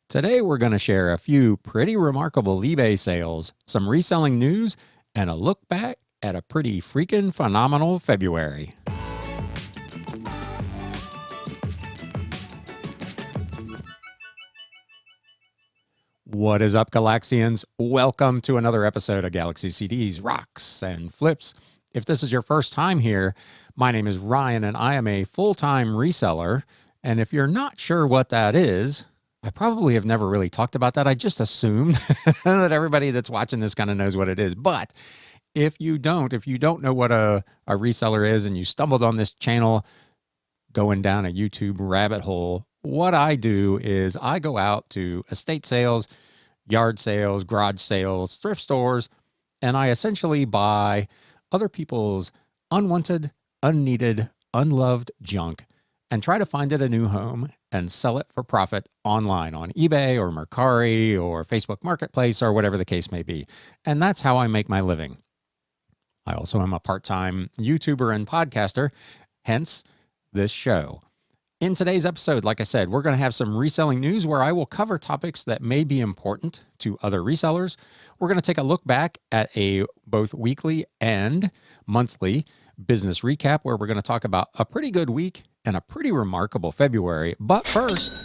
Today, we're going to share a few pretty remarkable eBay sales, some reselling news, and a look back at a pretty freaking phenomenal February. What is up, Galaxians? Welcome to another episode of Galaxy CDs, Rocks, and Flips. If this is your first time here, my name is Ryan, and I am a full-time reseller. And if you're not sure what that is, I probably have never really talked about that. I just assumed that everybody that's watching this kind of knows what it is. But if you don't know what a reseller is and you stumbled on this channel going down a YouTube rabbit hole, what I do is I go out to estate sales, yard sales, garage sales, thrift stores, and I essentially buy other people's unwanted, unneeded, unloved junk and try to find it a new home and sell it for profit online on eBay or Mercari or Facebook Marketplace or whatever the case may be. And that's how I make my living. I also am a part-time YouTuber and podcaster, hence this show. In today's episode, like I said, we're going to have some reselling news where I will cover topics that may be important to other resellers. We're going to take a look back at a both weekly and monthly business recap where we're going to talk about a pretty good week and a pretty remarkable February. But first,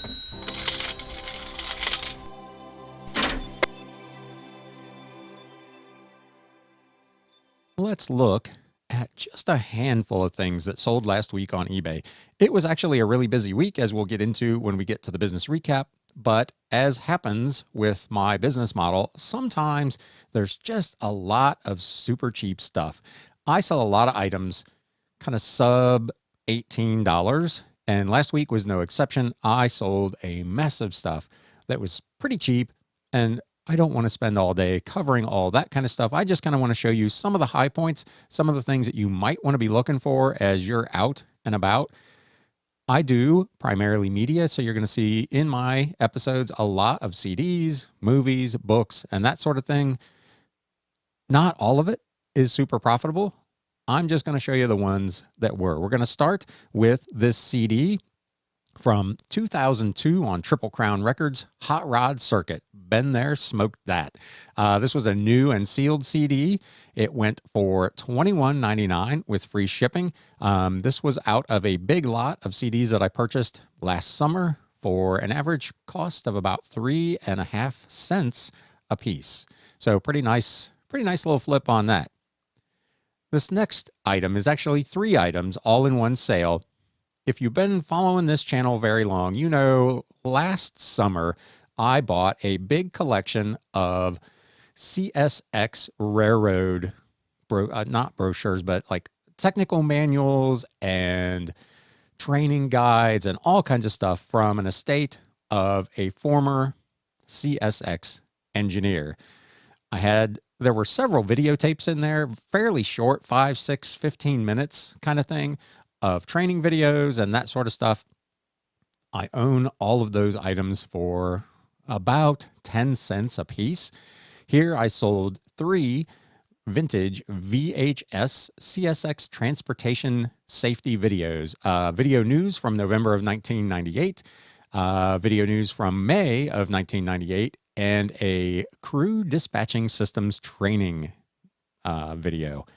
let's look at just a handful of things that sold last week on eBay. It was actually a really busy week, as we'll get into when we get to the business recap. But as happens with my business model, sometimes there's just a lot of super cheap stuff. I sell a lot of items kind of sub $18, and last week was no exception. I sold a mess of stuff that was pretty cheap, and I don't want to spend all day covering all that kind of stuff. I just kind of want to show you some of the high points, some of the things that you might want to be looking for as you're out and about. I do primarily media, so you're going to see in my episodes a lot of CDs, movies, books, and that sort of thing. Not all of it is super profitable. I'm just going to show you the ones that were. We're going to start with this CD from 2002 on Triple Crown Records, Hot Rod Circuit. Been there, smoked that. This was a new and sealed CD. It went for $21.99 with free shipping. This was out of a big lot of CDs that I purchased last summer for an average cost of about 3.5 cents a piece. So pretty nice little flip on that. This next item is actually 3 items all in one sale. If you've been following this channel very long, you know last summer I bought a big collection of CSX railroad, not brochures, but like technical manuals and training guides and all kinds of stuff from an estate of a former CSX engineer. There were several videotapes in there, fairly short, 5, 6, 15 minutes kind of thing, of training videos and that sort of stuff. I own all of those items for about 10 cents a piece. Here I sold 3 vintage VHS CSX transportation safety videos. Video news from November of 1998, video news from May of 1998, and a crew dispatching systems training video.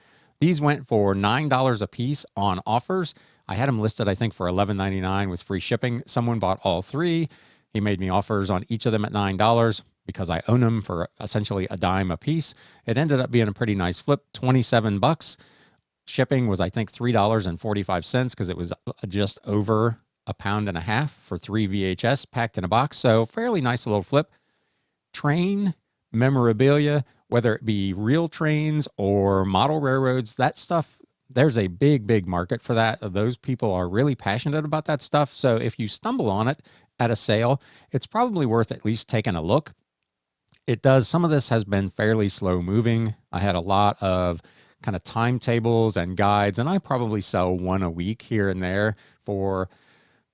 These went for $9 a piece on offers. I had them listed, I think, for $11.99 with free shipping. Someone bought all 3. He made me offers on each of them at $9 because I own them for essentially a dime a piece. It ended up being a pretty nice flip, $27. Shipping was, I think, $3.45 because it was just over £1.50 for 3 VHS packed in a box. So fairly nice little flip. Train memorabilia, whether it be real trains or model railroads, that stuff, there's a big market for that. Those people are really passionate about that stuff. So if you stumble on it at a sale, it's probably worth at least taking a look. Some of this has been fairly slow moving. I had a lot of kind of timetables and guides, and I probably sell one a week here and there for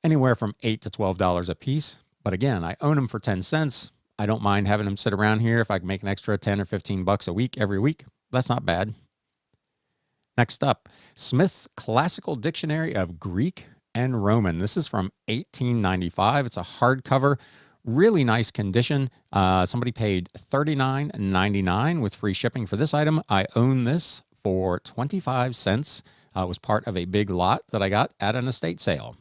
anywhere from $8 to $12 a piece. But again, I own them for 10 cents. I don't mind having them sit around here. If I can make an extra 10 or 15 bucks a week every week, that's not bad. Next up, Smith's Classical Dictionary of Greek and Roman. This is from 1895. It's a hardcover, Really nice condition. Somebody paid $39.99 with free shipping for this item. I own this for 25 cents. It was part of a big lot that I got at an estate sale.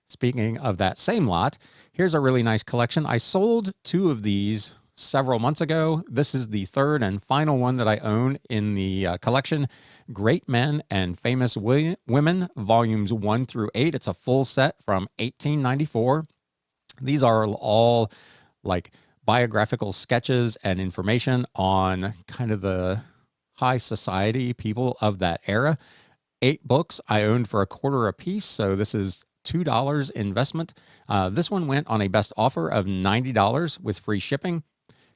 Speaking of that same lot, here's a really nice collection. I sold 2 of these several months ago. This is the third and final one that I own in the collection. Great Men and Famous Women, volumes 1 through 8. It's a full set from 1894. These are all like biographical sketches and information on kind of the high society people of that era. 8 books I owned for $0.25 a piece, so this is $2 investment. This one went on a best offer of $90 with free shipping.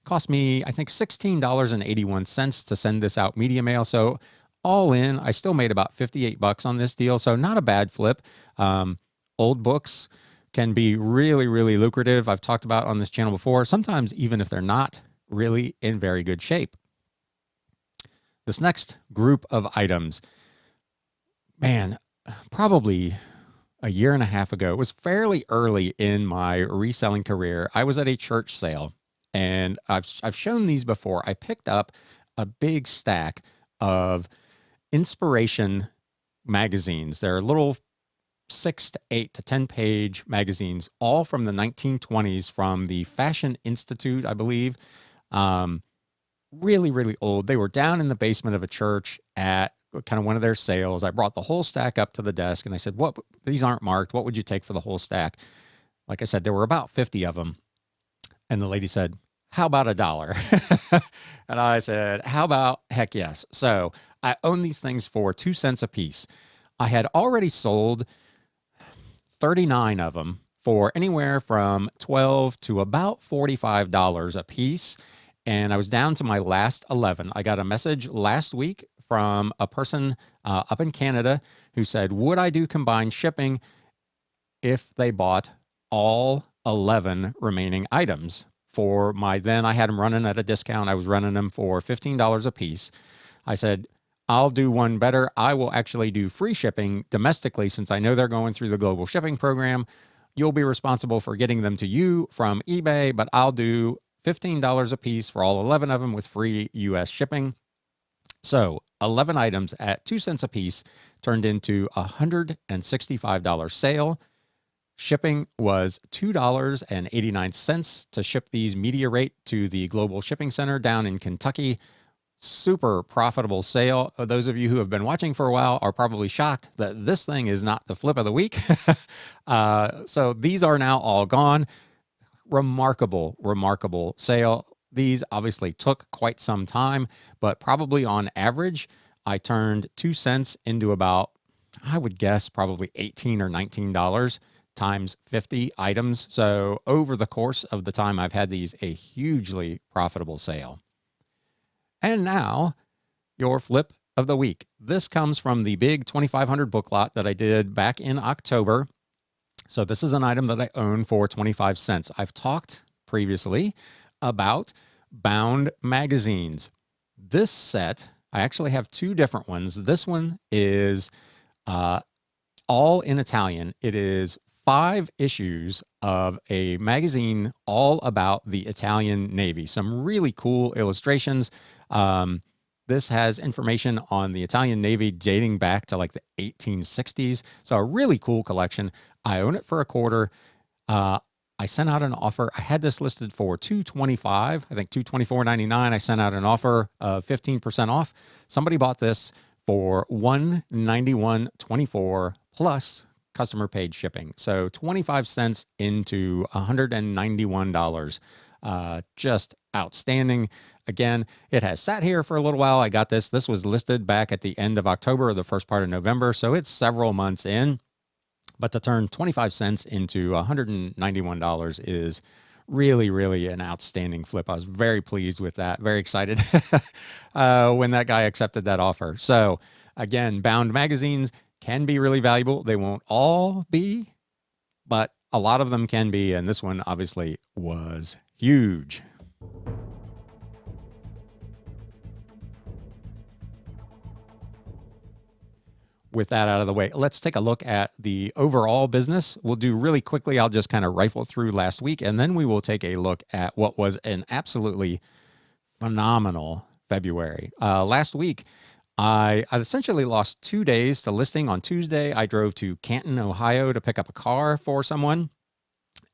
Cost me, I think, $16.81 to send this out media mail. So all in, I still made about $58 on this deal. So not a bad flip. Old books can be really, really lucrative. I've talked about on this channel before, sometimes even if they're not really in very good shape. This next group of items, man, probably a year and a half ago, it was fairly early in my reselling career. I was at a church sale, and I've shown these before. I picked up a big stack of inspiration magazines. They're little 6 to 8 to 10 page magazines, all from the 1920s, from the Fashion Institute, I believe. Really, really old. They were down in the basement of a church at kind of one of their sales. I brought the whole stack up to the desk and I said, "What? These aren't marked. What would you take for the whole stack?" Like I said, there were about 50 of them. And the lady said, "How about $1?" And I said, "How about heck yes?" So I own these things for 2 cents a piece. I had already sold 39 of them for anywhere from $12 to about $45 a piece. And I was down to my last 11. I got a message last week from a person up in Canada who said, would I do combined shipping if they bought all 11 remaining items for my, then I had them running at a discount. I was running them for $15 a piece. I said, I'll do one better. I will actually do free shipping domestically, since I know they're going through the global shipping program. You'll be responsible for getting them to you from eBay, but I'll do $15 a piece for all 11 of them with free US shipping. So 11 items at 2 cents a piece turned into a $165 sale. Shipping was $2.89 to ship these media rate to the Global Shipping Center down in Kentucky. Super profitable sale. Those of you who have been watching for a while are probably shocked that this thing is not the flip of the week. So these are now all gone. Remarkable, remarkable sale. These obviously took quite some time, but probably on average, I turned 2 cents into about, I would guess, probably $18 or $19 times 50 items. So over the course of the time I've had these, a hugely profitable sale. And now, your flip of the week. This comes from the big 2,500 book lot that I did back in October. So this is an item that I own for 25 cents. I've talked previously about bound magazines. This set, I actually have 2 different ones. This one is all in Italian. It is 5 issues of a magazine all about the Italian Navy. Some really cool illustrations. This has information on the Italian Navy dating back to like the 1860s. So a really cool collection. I own it for $0.25. I sent out an offer. I had this listed for $225, I think $224.99. I sent out an offer of 15% off. Somebody bought this for $191.24 plus customer paid shipping. So 25 cents into $191. Just outstanding. Again, it has sat here for a little while. I got this. This was listed back at the end of October or the first part of November. So it's several months in. But to turn 25 cents into $191 is really, really an outstanding flip. I was very pleased with that. Very excited when that guy accepted that offer. So again, bound magazines can be really valuable. They won't all be, but a lot of them can be. And this one obviously was huge. with that out of the way, let's take a look at the overall business. We'll do really quickly. I'll just kind of rifle through last week, and then we will take a look at what was an absolutely phenomenal February. Last week, I essentially lost 2 days to listing. On Tuesday, I drove to Canton, Ohio to pick up a car for someone.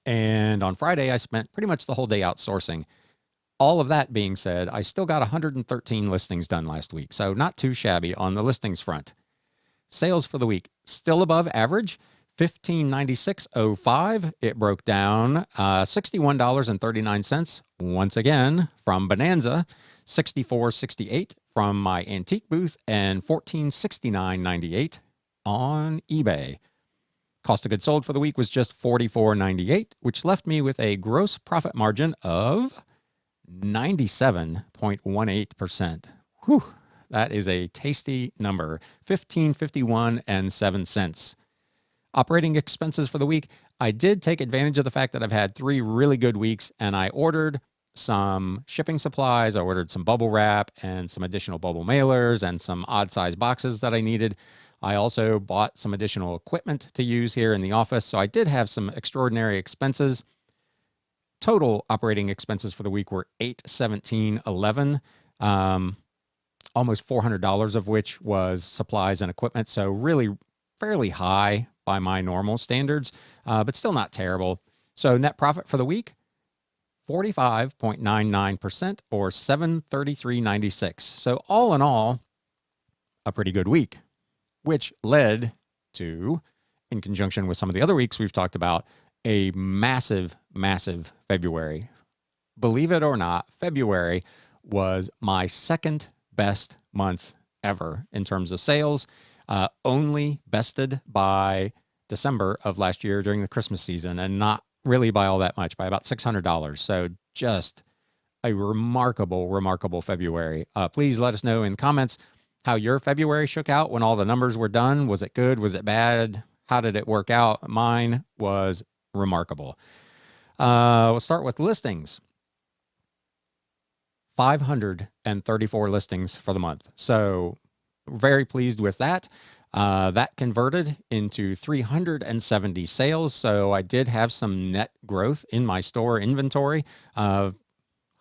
And on Friday, I spent pretty much the whole day outsourcing. All of that being said, I still got 113 listings done last week, so not too shabby on the listings front. Sales for the week, still above average, $1596.05. It broke down $61.39 once again from Bonanza, $64.68 from my antique booth, and $1469.98 on eBay. Cost of goods sold for the week was just $44.98, which left me with a gross profit margin of 97.18%. Whew, that is a tasty number. $15.51.07. Operating expenses for the week. I did take advantage of the fact that I've had 3 really good weeks, and I ordered some shipping supplies. I ordered some bubble wrap and some additional bubble mailers and some odd size boxes that I needed. I also bought some additional equipment to use here in the office. So I did have some extraordinary expenses. Total operating expenses for the week were $817.11, almost $400 of which was supplies and equipment. So really fairly high by my normal standards, but still not terrible. So net profit for the week, 45.99% or $733.96. So all in all, a pretty good week, which led to, in conjunction with some of the other weeks we've talked about, a massive, massive February. Believe it or not, February was my second best month ever in terms of sales, only bested by December of last year during the Christmas season, and not really by all that much, by about $600. So just a remarkable, remarkable February. Please let us know in the comments how your February shook out when all the numbers were done. Was it good? Was it bad? How did it work out? Mine was remarkable. We'll start with listings. 534 listings for the month. So very pleased with that. That converted into 370 sales. So I did have some net growth in my store inventory of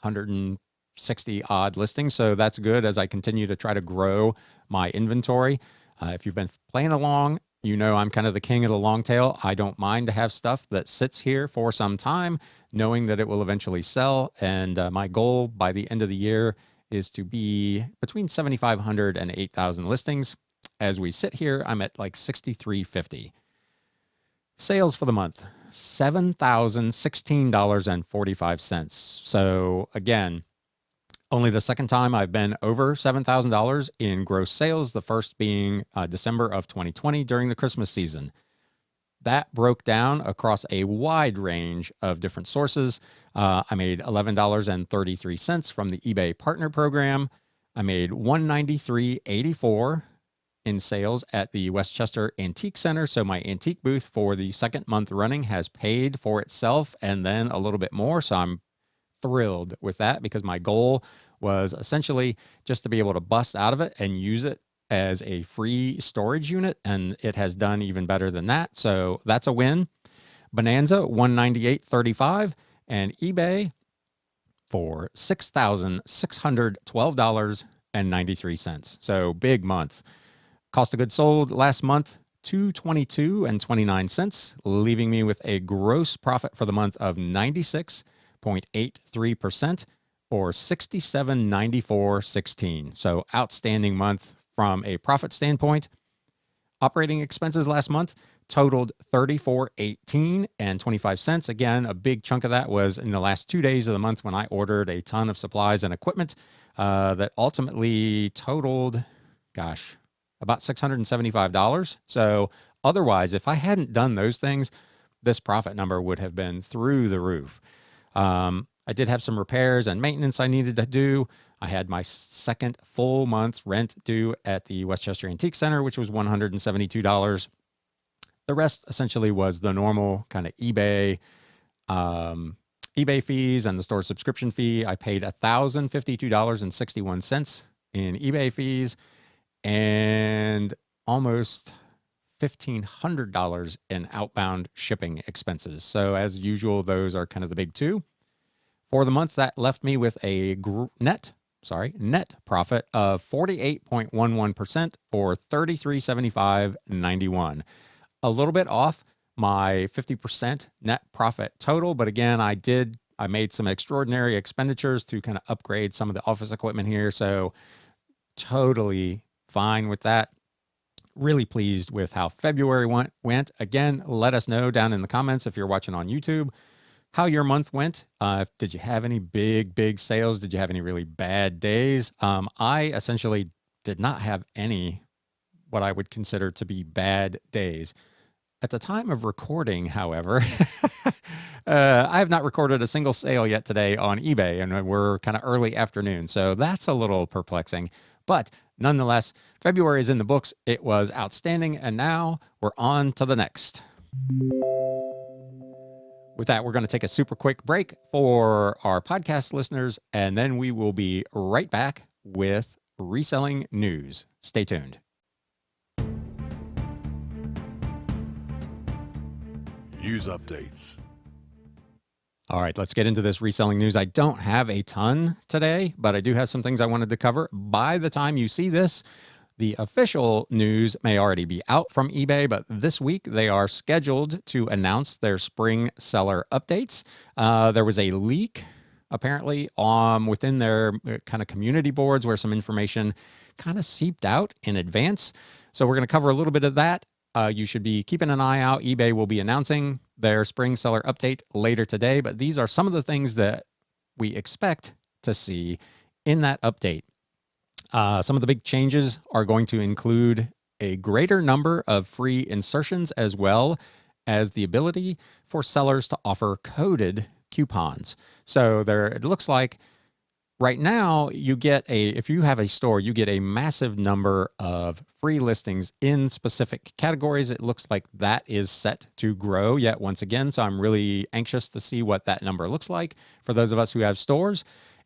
160 odd listings. So that's good as I continue to try to grow my inventory. If you've been playing along, you know I'm kind of the king of the long tail. I don't mind to have stuff that sits here for some time, knowing that it will eventually sell. And my goal by the end of the year is to be between 7,500 and 8,000 listings. As we sit here, I'm at like 6,350. Sales for the month, $7,016.45. So again, only the second time I've been over $7,000 in gross sales, the first being December of 2020 during the Christmas season. That broke down across a wide range of different sources. I made $11.33 from the eBay Partner Program. I made $193.84 in sales at the Westchester Antique Center. So my antique booth for the second month running has paid for itself and then a little bit more. So I'm thrilled with that because my goal was essentially just to be able to bust out of it and use it as a free storage unit, and it has done even better than that. So that's a win. Bonanza, $198.35, and eBay for $6,612.93. So big month. Cost of goods sold last month, $222.29, leaving me with a gross profit for the month of 96.83% or $67.94.16. So outstanding month from a profit standpoint. Operating expenses last month totaled $34.18.25. Again, a big chunk of that was in the last 2 days of the month when I ordered a ton of supplies and equipment that ultimately totaled, about $675. So otherwise, if I hadn't done those things, this profit number would have been through the roof. I did have some repairs and maintenance I needed to do. I had my second full month's rent due at the Westchester Antique Center, which was $172. The rest essentially was the normal kind of eBay fees and the store subscription fee. I paid $1,052.61 in eBay fees. And almost $1,500 in outbound shipping expenses. So as usual, those are kind of the big two. For the month, that left me with a net profit of 48.11% or $33.75.91. A little bit off my 50% net profit total, but again, I made some extraordinary expenditures to kind of upgrade some of the office equipment here, so totally fine with that. Really pleased with how February went. Again, let us know down in the comments if you're watching on YouTube how your month went. Did you have any big sales? Did you have any really bad days? I essentially did not have any what I would consider to be bad days. At the time of recording, however, I have not recorded a single sale yet today on eBay, and we're kind of early afternoon, so that's a little perplexing. But nonetheless, February is in the books. It was outstanding, and now we're on to the next. With that, we're going to take a super quick break for our podcast listeners, and then we will be right back with reselling news. Stay tuned. News updates. All right, let's get into this reselling news. I don't have a ton today, but I do have some things I wanted to cover. By the time you see this, the official news may already be out from eBay, but this week they are scheduled to announce their spring seller updates. There was a leak, apparently, within their kind of community boards where some information kind of seeped out in advance. So we're going to cover a little bit of that. You should be keeping an eye out. eBay will be announcing their spring seller update later today, but these are some of the things that we expect to see in that update. Some of the big changes are going to include a greater number of free insertions, as well as the ability for sellers to offer coded coupons. So it looks like right now if you have a store, you get a massive number of free listings in specific categories. It looks like that is set to grow yet once again. So I'm really anxious to see what that number looks like for those of us who have stores.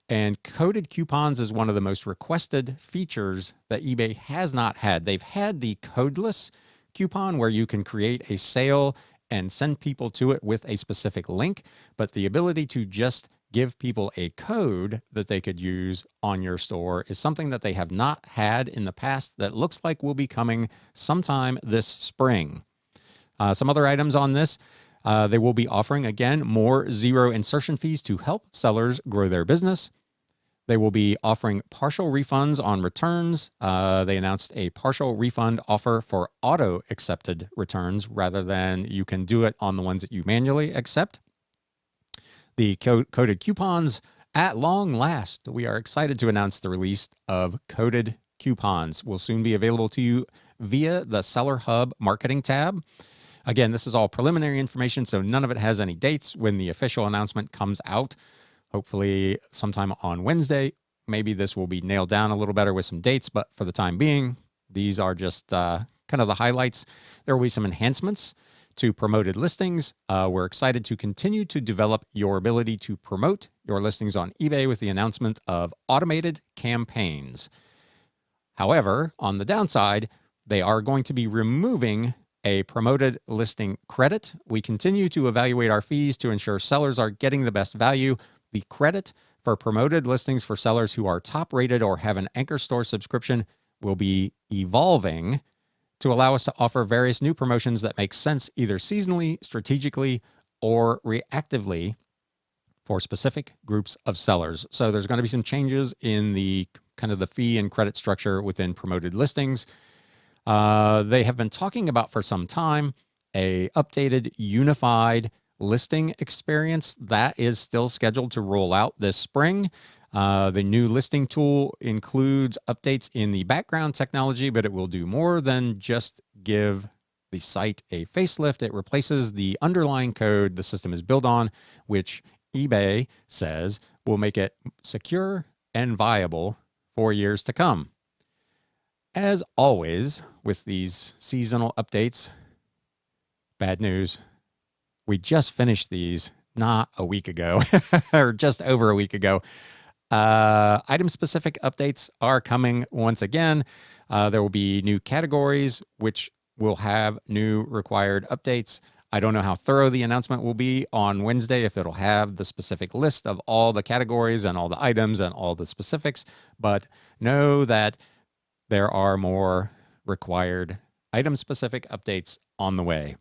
And coded coupons is one of the most requested features that eBay has not had. They've had the codeless coupon where you can create a sale and send people to it with a specific link, but the ability to just give people a code that they could use on your store is something that they have not had in the past that looks like will be coming sometime this spring. Some other items on this. They will be offering, again, more zero insertion fees to help sellers grow their business. They will be offering partial refunds on returns. They announced a partial refund offer for auto-accepted returns rather than you can do it on the ones that you manually accept. The coded coupons, at long last, we are excited to announce the release of coded coupons. Will soon be available to you via the Seller Hub marketing tab. Again, this is all preliminary information, so none of it has any dates when the official announcement comes out. Hopefully sometime on Wednesday. Maybe this will be nailed down a little better with some dates, but for the time being, these are just kind of the highlights. There will be some enhancements to promoted listings. We're excited to continue to develop your ability to promote your listings on eBay with the announcement of automated campaigns. However, on the downside, they are going to be removing a promoted listing credit. We continue to evaluate our fees to ensure sellers are getting the best value. The credit for promoted listings for sellers who are top rated or have an Anchor Store subscription will be evolving to allow us to offer various new promotions that make sense either seasonally, strategically, or reactively for specific groups of sellers. So there's going to be some changes in the kind of the fee and credit structure within promoted listings. They have been talking about for some time a updated unified listing experience that is still scheduled to roll out this spring. The new listing tool includes updates in the background technology, but it will do more than just give the site a facelift. It replaces the underlying code the system is built on, which eBay says will make it secure and viable for years to come. As always, with these seasonal updates, bad news. We just finished these not a week ago, or just over a week ago. Item-specific updates are coming once again. There will be new categories, which will have new required updates. I don't know how thorough the announcement will be on Wednesday, if it'll have the specific list of all the categories and all the items and all the specifics, but know that there are more required item-specific updates on the way.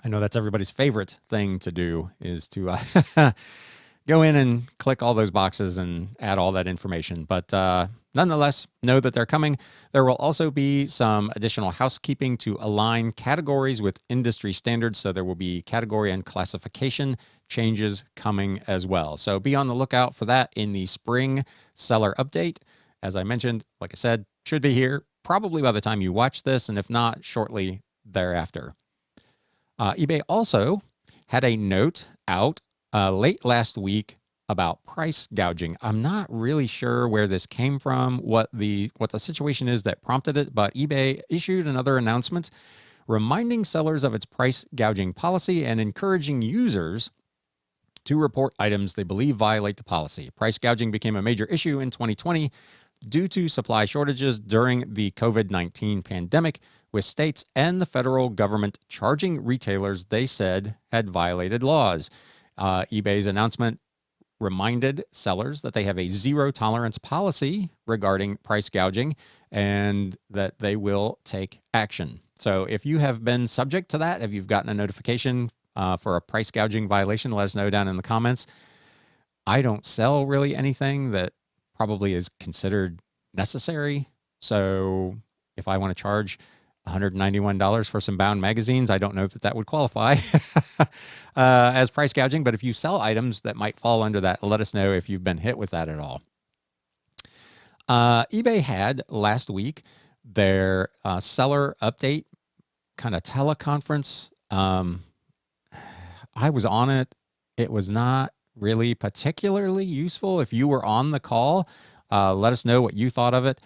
I know that's everybody's favorite thing to do, is to go in and click all those boxes and add all that information. But nonetheless, know that they're coming. There will also be some additional housekeeping to align categories with industry standards. So there will be category and classification changes coming as well. So be on the lookout for that in the spring seller update. As I mentioned, like I said, should be here probably by the time you watch this, and if not, shortly thereafter. eBay also had a note out late last week about price gouging. I'm not really sure where this came from, what the situation is that prompted it, but eBay issued another announcement reminding sellers of its price gouging policy and encouraging users to report items they believe violate the policy. Price gouging became a major issue in 2020 due to supply shortages during the COVID-19 pandemic, with states and the federal government charging retailers they said had violated laws. eBay's announcement reminded sellers that they have a zero tolerance policy regarding price gouging and that they will take action. So if you have been subject to that, if you've gotten a notification for a price gouging violation, let us know down in the comments. I don't sell really anything that probably is considered necessary. So if I want to charge $191 for some bound magazines, I don't know that that would qualify as price gouging. But if you sell items that might fall under that, let us know if you've been hit with that at all. eBay had last week their seller update kind of teleconference. I was on it. It was not really particularly useful. If you were on the call, let us know what you thought of it.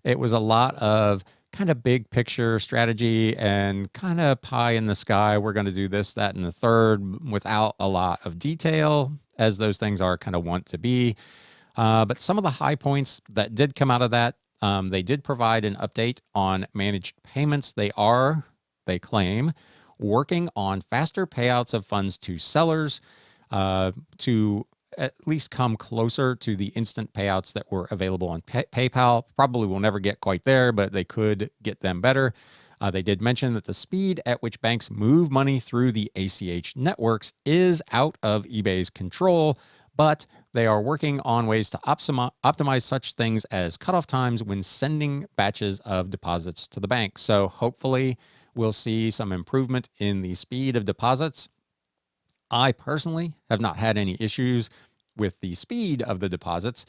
It was a lot of kind of big picture strategy and kind of pie in the sky. We're going to do this, that, and the third without a lot of detail, as those things are kind of want to be. But some of the high points that did come out of that, they did provide an update on managed payments. They claim, working on faster payouts of funds to sellers to at least come closer to the instant payouts that were available on PayPal. Probably will never get quite there, but they could get them better. They did mention that the speed at which banks move money through the ACH networks is out of eBay's control, but they are working on ways to optimize such things as cutoff times when sending batches of deposits to the bank. So hopefully we'll see some improvement in the speed of deposits. I personally have not had any issues with the speed of the deposits.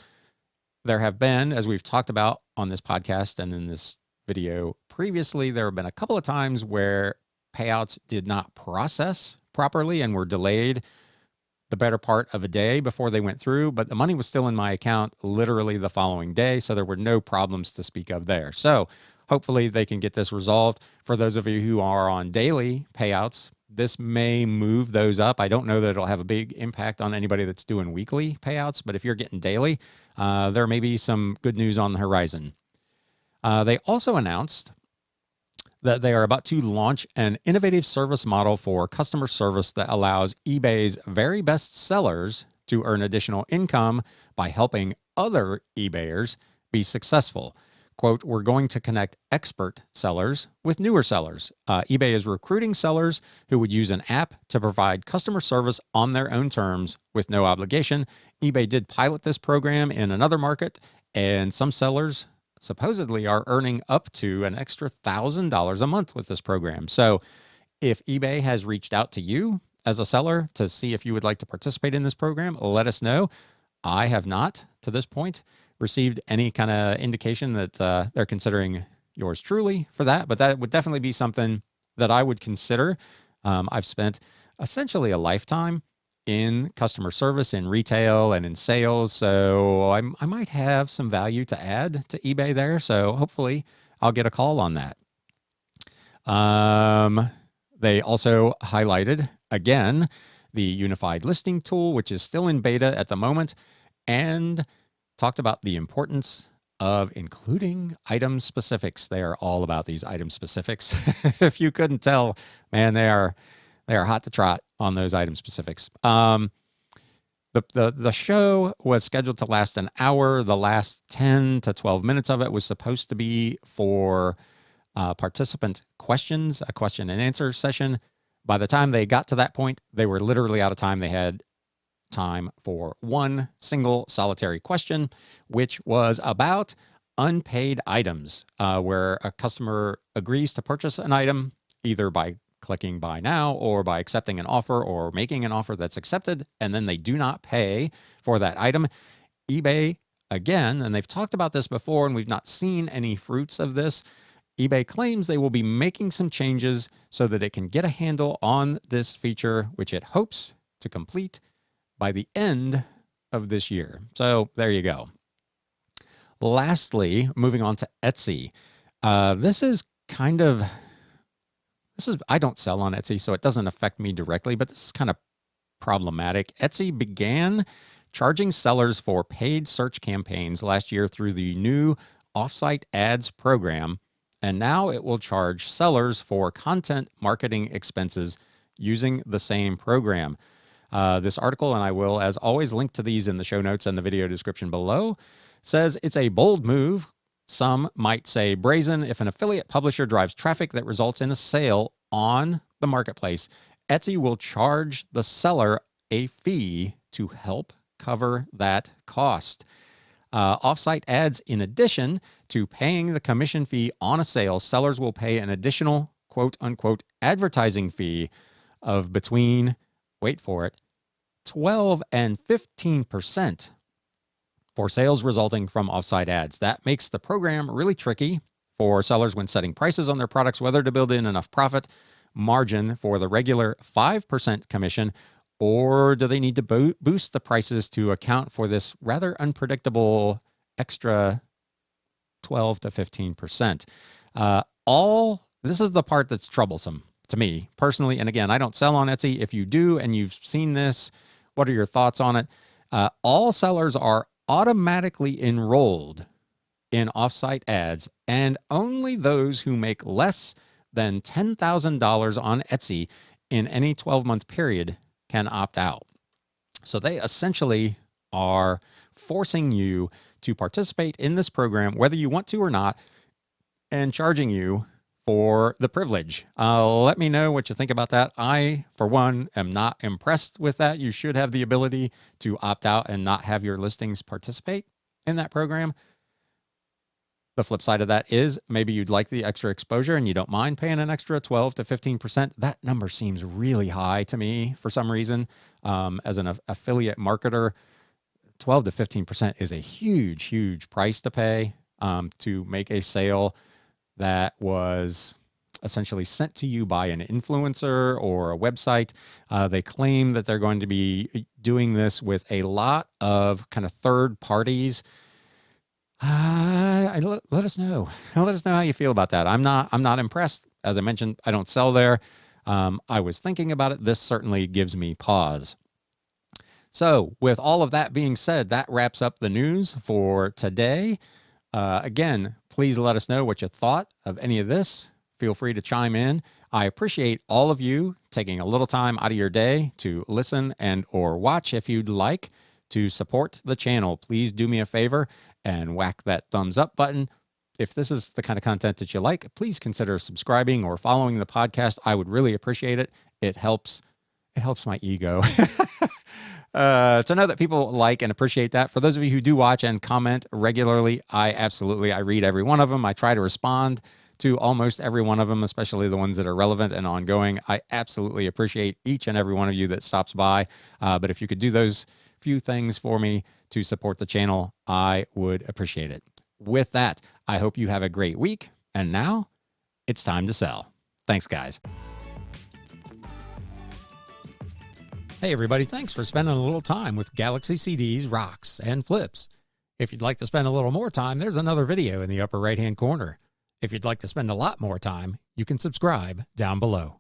There have been, as we've talked about on this podcast and in this video previously, there have been a couple of times where payouts did not process properly and were delayed the better part of a day before they went through, but the money was still in my account literally the following day, so there were no problems to speak of there. So hopefully they can get this resolved. For those of you who are on daily payouts, this may move those up. I don't know that it'll have a big impact on anybody that's doing weekly payouts, but if you're getting daily, there may be some good news on the horizon. They also announced that they are about to launch an innovative service model for customer service that allows eBay's very best sellers to earn additional income by helping other eBayers be successful. Quote, we're going to connect expert sellers with newer sellers. eBay is recruiting sellers who would use an app to provide customer service on their own terms with no obligation. eBay did pilot this program in another market, and some sellers supposedly are earning up to an extra $1,000 a month with this program. So if eBay has reached out to you as a seller to see if you would like to participate in this program, let us know. I have not, to this point, received any kind of indication that they're considering yours truly for that, but that would definitely be something that I would consider. I've spent essentially a lifetime in customer service, in retail, and in sales, so I might have some value to add to eBay there, so hopefully I'll get a call on that. They also highlighted, again, the unified listing tool, which is still in beta at the moment, and talked about the importance of including item specifics. They are all about these item specifics. If you couldn't tell, man, they are hot to trot on those item specifics. The show was scheduled to last an hour. The last 10 to 12 minutes of it was supposed to be for participant questions, a question and answer session. By the time they got to that point, they were literally out of time. They had time for one single solitary question, which was about unpaid items, where a customer agrees to purchase an item either by clicking buy now or by accepting an offer or making an offer that's accepted, and then they do not pay for that item. eBay, again, and they've talked about this before and we've not seen any fruits of this, eBay claims they will be making some changes so that it can get a handle on this feature, which it hopes to complete by the end of this year. So there you go. Lastly, moving on to Etsy. I don't sell on Etsy, so it doesn't affect me directly, but this is kind of problematic. Etsy began charging sellers for paid search campaigns last year through the new offsite ads program, and now it will charge sellers for content marketing expenses using the same program. This article, and I will, as always, link to these in the show notes and the video description below, says it's a bold move. Some might say brazen. If an affiliate publisher drives traffic that results in a sale on the marketplace, Etsy will charge the seller a fee to help cover that cost. Offsite ads, in addition to paying the commission fee on a sale, sellers will pay an additional quote unquote advertising fee of between, wait for it, 12 and 15% for sales resulting from offsite ads. That makes the program really tricky for sellers when setting prices on their products, whether to build in enough profit margin for the regular 5% commission, or do they need to boost the prices to account for this rather unpredictable extra 12 to 15%. This is the part that's troublesome to me personally. And again, I don't sell on Etsy. If you do and you've seen this, what are your thoughts on it? All sellers are automatically enrolled in offsite ads, and only those who make less than $10,000 on Etsy in any 12-month period can opt out. So they essentially are forcing you to participate in this program, whether you want to or not, and charging you for the privilege. Let me know what you think about that. I, for one, am not impressed with that. You should have the ability to opt out and not have your listings participate in that program. The flip side of that is maybe you'd like the extra exposure and you don't mind paying an extra 12 to 15%. That number seems really high to me for some reason. As an affiliate marketer, 12 to 15% is a huge, huge price to pay to make a sale that was essentially sent to you by an influencer or a website. They claim that they're going to be doing this with a lot of kind of third parties. Let us know. Let us know how you feel about that. I'm not impressed. As I mentioned, I don't sell there. I was thinking about it. This certainly gives me pause. So with all of that being said, that wraps up the news for today. Again, please let us know what you thought of any of this. Feel free to chime in. I appreciate all of you taking a little time out of your day to listen and or watch. If you'd like to support the channel, please do me a favor and whack that thumbs up button. If this is the kind of content that you like, please consider subscribing or following the podcast. I would really appreciate it. It helps my ego to know that people like and appreciate that. For those of you who do watch and comment regularly, I read every one of them. I try to respond to almost every one of them, especially the ones that are relevant and ongoing. I absolutely appreciate each and every one of you that stops by. But if you could do those few things for me to support the channel, I would appreciate it. With that, I hope you have a great week. And now it's time to sell. Thanks, guys. Hey, everybody. Thanks for spending a little time with Galaxy CDs, rocks, and flips. If you'd like to spend a little more time, there's another video in the upper right-hand corner. If you'd like to spend a lot more time, you can subscribe down below.